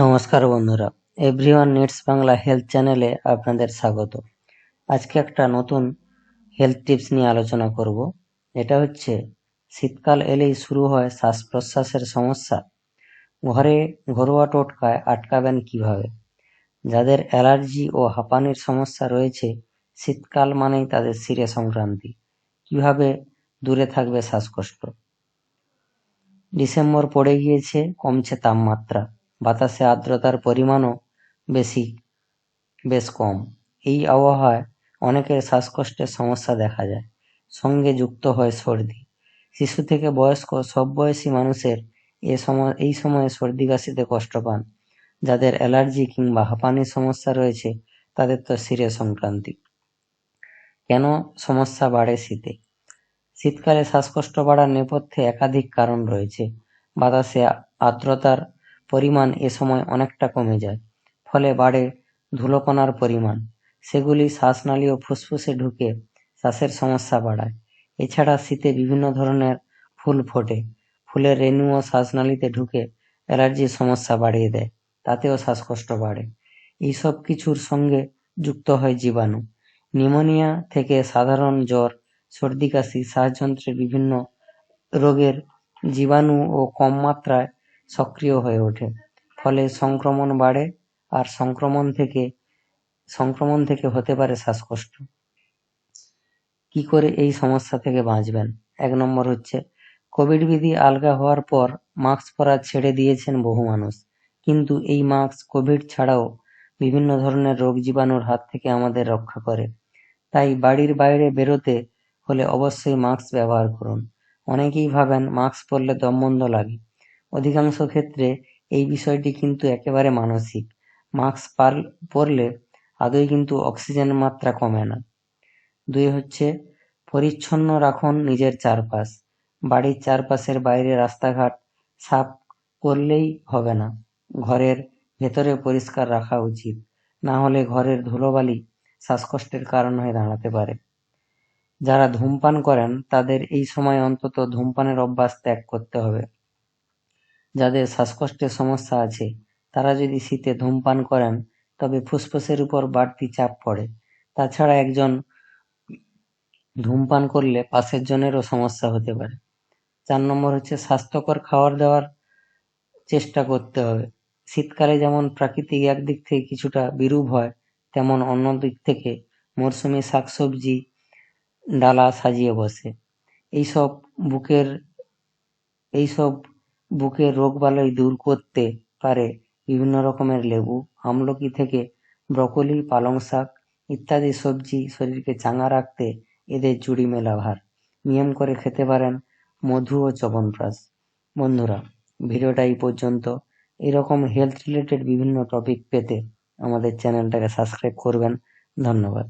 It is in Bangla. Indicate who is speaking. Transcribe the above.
Speaker 1: নমস্কার বন্ধুরা, এভরিওয়ান নিডস বাংলা হেলথ চ্যানেলে আপনাদের স্বাগত। আজকে একটা নতুন হেলথ টিপস নিয়ে আলোচনা করব। এটা হচ্ছে শীতকাল এলেই শুরু হয় শ্বাস প্রশ্বাসের সমস্যা। ঘরোয়া টোটকায় আটকাবেন কিভাবে? যাদের অ্যালার্জি ও হাঁপানির সমস্যা রয়েছে, শীতকাল মানেই তাদের শিরে সংক্রান্তি। কিভাবে দূরে থাকবে শ্বাসকষ্ট? ডিসেম্বর পড়ে গিয়েছে, কমছে তাপমাত্রা, বাতাসে আর্দ্রতার পরিমাণও বেশ কম। এই আবহাওয়ায় অনেকের শ্বাসকষ্টের সমস্যা দেখা যায়, সঙ্গে যুক্ত হয় সর্দি। শিশু থেকে বয়স্ক সব বয়সী মানুষের এই সময়ে সর্দি কাশিতে কষ্ট পান। যাদের অ্যালার্জি কিংবা হাঁপানির সমস্যা রয়েছে তাদের তো শিরে সংক্রান্তি। কেন সমস্যা বাড়ে শীতে? শীতকালে শ্বাসকষ্ট বাড়ার নেপথ্যে একাধিক কারণ রয়েছে। বাতাসে আর্দ্রতার পরিমাণ এ সময় অনেকটা কমে যায়, ফলে বাড়ে ধুলোকণার পরিমাণ। সেগুলি শ্বাসনালী ও ফুসফুসে ঢুকে শ্বাসের সমস্যা বাড়ায়। এছাড়া শীতে বিভিন্ন ধরনের ফুল ফোটে, ফুলের রেণুও শ্বাসনালীতে ঢুকে অ্যালার্জির সমস্যা বাড়িয়ে দেয়, তাতেও শ্বাসকষ্ট বাড়ে। এইসব কিছুর সঙ্গে যুক্ত হয় জীবাণু। নিউমোনিয়া থেকে সাধারণ জ্বর, সর্দি কাশি, শ্বাসযন্ত্রের বিভিন্ন রোগের জীবাণু ও কম মাত্রায় সক্রিয় হয়ে ওঠে, ফলে সংক্রমণ বাড়ে, আর সংক্রমণ থেকে হতে পারে শ্বাসকষ্ট। কি করে এই সমস্যা থেকে বাঁচবেন? 1 নম্বর হচ্ছে, কোভিড বিধি আলগা হওয়ার পর মাস্ক পরা ছেড়ে দিয়েছেন বহু মানুষ, কিন্তু এই মাস্ক কোভিড ছাড়াও বিভিন্ন ধরনের রোগ জীবাণুর হাত থেকে আমাদের রক্ষা করে। তাই বাড়ির বাইরে বেরোতে হলে অবশ্যই মাস্ক ব্যবহার করুন। অনেকেই ভাবেন মাস্ক পরলে দমবন্ধ লাগে। অধিকাংশ ক্ষেত্রে এই বিষয়টি কিন্তু একেবারে মানসিক। মাস্ক পরলে আদৌ কিন্তু অক্সিজেনের মাত্রা কমে না। 2 হচ্ছে, পরিচ্ছন্ন রাখুন নিজের চারপাশ। বাড়ির চারপাশের বাইরে রাস্তাঘাট সাফ করলেই হবে না, ঘরের ভেতরে পরিষ্কার রাখা উচিত। না হলে ঘরের ধুলোবালি শ্বাসকষ্টের কারণ হয়ে দাঁড়াতে পারে। যারা ধূমপান করেন তাদের এই সময় অন্তত ধূমপানের অভ্যাস ত্যাগ করতে হবে। যাদের শ্বাসকষ্টের সমস্যা আছে তারা যদি শীতে ধূমপান করেন তবে ফুসফুসের উপর বাড়তি চাপ পড়ে। তাছাড়া একজন ধূমপান করলে পাশের জনেরও সমস্যা হতে পারে। 4 নম্বর হচ্ছে, স্বাস্থ্যকর খাবার দাবার চেষ্টা করতে হবে। শীতকালে যেমন প্রাকৃতিক একদিক থেকে কিছুটা বিরূপ হয়, তেমন অন্য দিক থেকে মরশুমি শাকসবজি ডালা সাজিয়ে বসে। এইসব বুকের রোগবালাই দূর করতে পারে বিভিন্ন রকমের লেবু, আমলকি থেকে ব্রকোলি, পালং শাক ইত্যাদি সবজি শরীরকে চাঙ্গা রাখতে এদের জুড়ি মেলা ভার। নিয়ম করে খেতে পারেন মধু ও চ্যবনপ্রাশ। বন্ধুরা, ভিডিওটা এই পর্যন্ত। এরকম হেলথ রিলেটেড বিভিন্ন টপিক পেতে আমাদের চ্যানেলটাকে সাবস্ক্রাইব করবেন। ধন্যবাদ।